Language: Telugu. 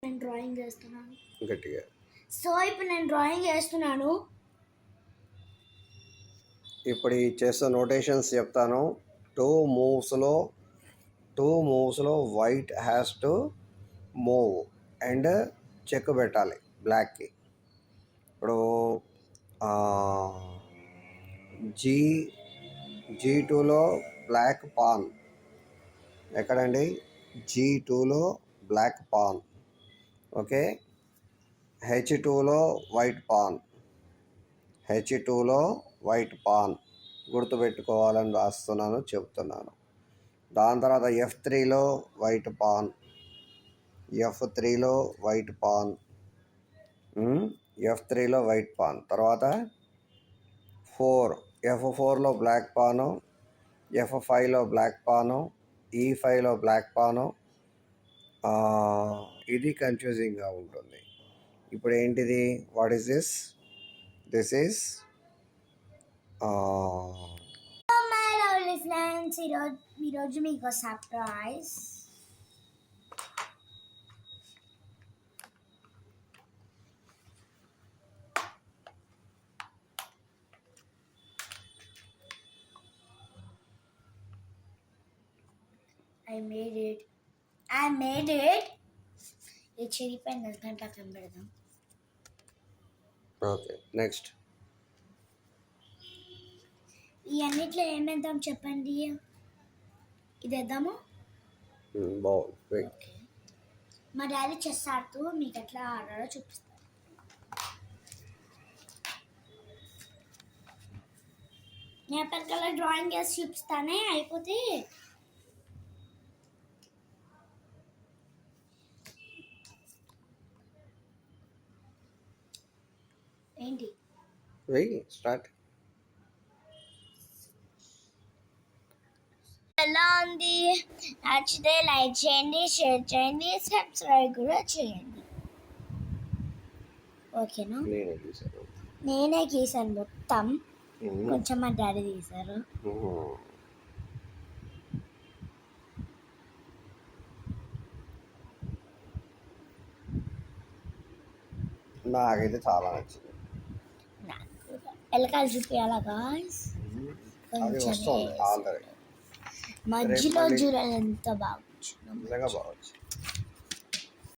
నేను డ్రాయింగ్ చేస్తున్నాను గట్టిగా. సో ఇప్పుడు నేను డ్రాయింగ్ చేస్తున్నాను. ఇప్పుడు ఈ చేస్తున్న నోటేషన్స్ చెప్తాను. టూ మూవ్స్లో white has to move and check పెట్టాలి బ్లాక్కి. ఇప్పుడు G2లో బ్లాక్ పాన్ ఎక్కడండి? G2లో బ్లాక్ పాన్. ఓకే. H2లో వైట్ పాన్. H2లో వైట్ పాన్ గుర్తుపెట్టుకోవాలని రాస్తున్నాను, చెప్తున్నాను. దాని తర్వాత F3లో వైట్ పాన్. F3లో వైట్ పాన్. F3లో వైట్ పాన్. తర్వాత F4లో బ్లాక్ పాను. F5లో బ్లాక్ పాను. E5లో బ్లాక్ పాను. ఇది కన్ఫ్యూజింగ్గా ఉంటుంది. ఇప్పుడు ఏంటిది? What is this? This is my lovely friends, ఈరోజు మీకు సర్ప్రైజ్. I made it. ఈ చెరిపోయిన గంట కనబడదాం. Okay, next. ఈ అన్నిట్లో ఏమేద్దాం చెప్పండి. ఇది వేద్దాము. బాగుంది. ఓకే, మా డాడీ చెస్ ఆడుతూ మీకు ఎట్లా ఆడాలో చూపిస్తాను. నేను పెద్దగా డ్రాయింగ్ వేసి చూపిస్తానే, అయిపోతే ఏంటి స్టార్ట్. ఎలా ఉంది? నచ్చితే లైక్ చేయండి, షేర్ చేయండి, సబ్స్క్రైబ్ కూడా చేయండి. ఓకేనా? నేనే గీసాను మొత్తం, కొంచెం మా డాడీ తీశారు. నాకైతే చాలా నచ్చింది. ఎలకాలు చూపించాలా గాయ్స్? కొంచెం ఆల్రెడీ మధ్యలో జూరాలు ఎంత బాగా నిజంగా బాగొచ్చు.